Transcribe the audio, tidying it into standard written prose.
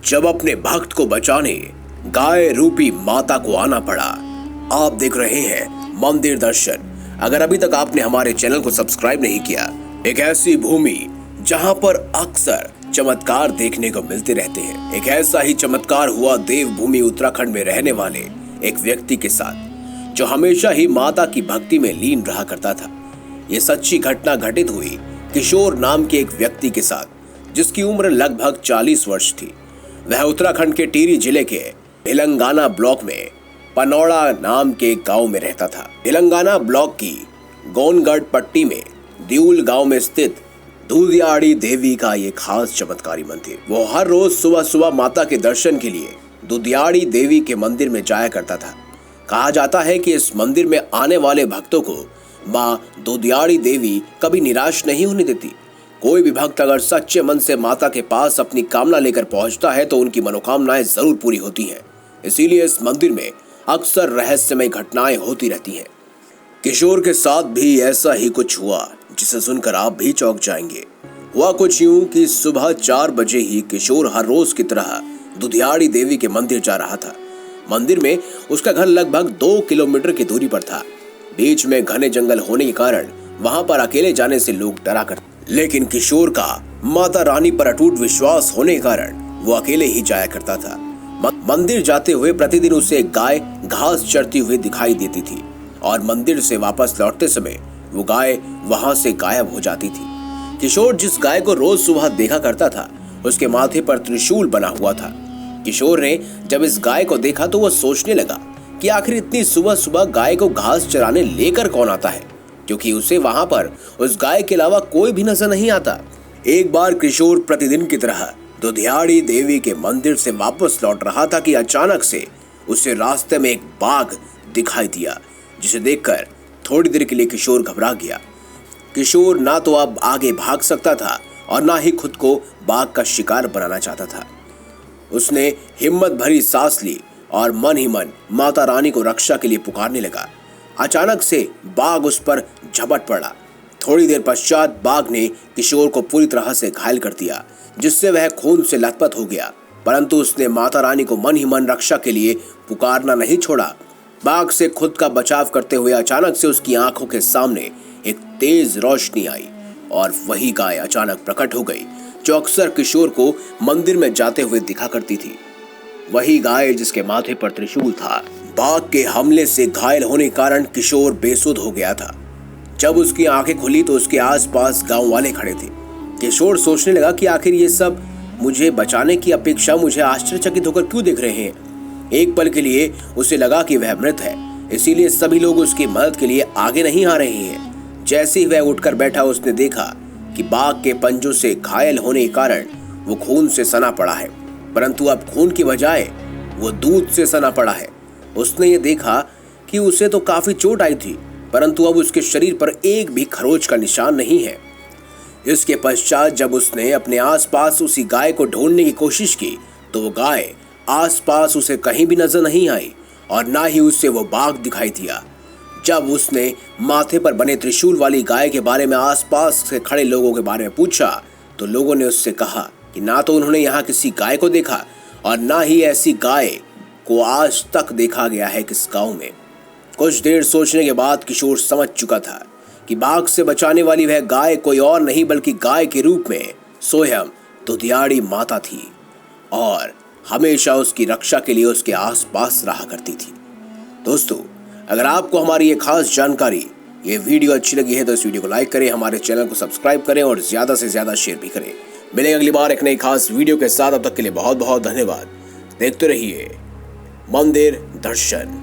जब अपने भक्त को बचाने गाय रूपी माता को आना पड़ा। आप देख रहे हैं मंदिर दर्शन। अगर अभी तक आपने हमारे चैनल को सब्सक्राइब नहीं किया, एक ऐसी भूमि जहां पर अक्सर चमत्कार देखने को मिलते रहते हैं, एक ऐसा ही चमत्कार हुआ देवभूमि उत्तराखंड में रहने वाले एक व्यक्ति के साथ, जो हमेशा ही माता की भक्ति में लीन रहा करता था। ये सच्ची घटना घटित हुई किशोर नाम के एक व्यक्ति के साथ, जिसकी उम्र लगभग 40 वर्ष थी। वह उत्तराखंड के टिहरी जिले के तेलंगाना ब्लॉक में पनौड़ा नाम के एक गांव में रहता था। तेलंगाना ब्लॉक की गोनगढ़ पट्टी में दिउल गांव में स्थित दुधियाड़ी देवी का ये खास चमत्कारी मंदिर। वो हर रोज सुबह सुबह माता के दर्शन के लिए दुधियाड़ी देवी के मंदिर में जाया करता था। कहा जाता है कि इस मंदिर में आने वाले भक्तों को माँ दुधियाड़ी देवी कभी निराश नहीं होने देती। कोई भी भक्त अगर सच्चे मन से माता के पास अपनी कामना लेकर पहुंचता है तो उनकी मनोकामनाएं जरूर पूरी होती हैं। इसीलिए इस मंदिर में अक्सर रहस्यमय घटनाएं होती रहती हैं। किशोर के साथ भी ऐसा ही कुछ हुआ, जिसे सुनकर आप भी चौंक जाएंगे। हुआ कुछ यूं कि सुबह 4 बजे ही किशोर हर रोज की तरह दुधियाड़ी देवी के मंदिर जा रहा था। मंदिर में उसका घर लगभग 2 किलोमीटर की दूरी पर था। बीच में घने जंगल होने के कारण वहां पर अकेले जाने से लोग डरा करते, लेकिन किशोर का माता रानी पर अटूट विश्वास होने के कारण वो अकेले ही जाया करता था। मंदिर जाते हुए प्रतिदिन उसे एक गाय घास चरती हुई दिखाई देती थी और मंदिर से वापस लौटते समय वो गाय वहां से गायब हो जाती थी। किशोर जिस गाय को रोज सुबह देखा करता था, उसके माथे पर त्रिशूल बना हुआ था। किशोर ने जब इस गाय को देखा तो वह सोचने लगा कि आखिर इतनी सुबह सुबह गाय को घास चराने लेकर कौन आता है, क्योंकि उसे वहां पर उस गाय के अलावा कोई भी नजर नहीं आता। एक बार किशोर प्रतिदिन की तरह दुधियाड़ी देवी के मंदिर से वापस लौट रहा था कि अचानक से उसे रास्ते में एक बाघ दिखाई दिया, जिसे देखकर थोड़ी देर के लिए किशोर घबरा गया। किशोर ना तो अब आगे भाग सकता था और ना ही खुद को बाघ का शिकार बनाना चाहता था। उसने हिम्मत भरी सांस ली और मन ही मन माता रानी को रक्षा के लिए पुकारने लगा। अचानक से बाघ उस पर झपट पड़ा। थोड़ी देर पश्चात बाघ ने किशोर को पूरी तरह से घायल कर दिया, जिससे वह खून से लथपथ हो गया। परंतु उसने माता रानी को मन ही मन रक्षा के लिए पुकारना नहीं छोड़ा। बाघ से खुद का बचाव करते हुए अचानक से उसकी आंखों के सामने एक तेज रोशनी आई और वही गाय अचानक प्रकट हो गई, जो अक्सर किशोर को मंदिर में जाते हुए दिखा करती थी। वही गाय जिसके माथे पर त्रिशूल था। बाघ के हमले से घायल होने के कारण किशोर बेसुध हो गया था। जब उसकी आंखें खुली तो उसके आसपास गांव वाले खड़े थे। किशोर सोचने लगा कि आखिर ये सब मुझे बचाने की अपेक्षा मुझे आश्चर्यचकित होकर क्यों देख रहे हैं। एक पल के लिए उसे लगा कि वह मृत है, इसीलिए सभी लोग उसकी मदद के लिए आगे नहीं आ रहे हैं। जैसे ही वह उठकर बैठा, उसने देखा कि बाघ के पंजों से घायल होने के कारण वो खून से सना पड़ा है, परंतु अब खून की बजाय वो दूध से सना पड़ा है। उसने ये देखा कि उसे तो काफी चोट आई थी, परंतु अब उसके शरीर पर एक भी खरोच का निशान नहीं है। इसके पश्चात जब उसने अपने आसपास उसी गाय को ढूंढने की कोशिश की तो वो गाय आसपास उसे कहीं भी नजर नहीं आई और ना ही उससे वो बाघ दिखाई दिया। जब उसने माथे पर बने त्रिशूल वाली गाय के बारे में आसपास से खड़े लोगों के बारे में पूछा तो लोगों ने उससे कहा कि ना तो उन्होंने यहाँ किसी गाय को देखा और ना ही ऐसी गाय को आज तक देखा गया है किस गांव में। कुछ देर सोचने के बाद किशोर समझ चुका था कि बाघ से बचाने वाली वह गाय कोई और नहीं बल्कि गाय के रूप में स्वयं दुधियाड़ी माता थी और हमेशा उसकी रक्षा के लिए उसके आसपास रहा करती थी। दोस्तों, अगर आपको हमारी ये खास जानकारी, ये वीडियो अच्छी लगी है तो इस वीडियो को लाइक करें, हमारे चैनल को सब्सक्राइब करें और ज्यादा से ज्यादा शेयर भी करें। मिलेंगे अगली बार एक नई खास वीडियो के साथ। अब तक के लिए बहुत बहुत धन्यवाद। देखते रहिए मंदिर दर्शन।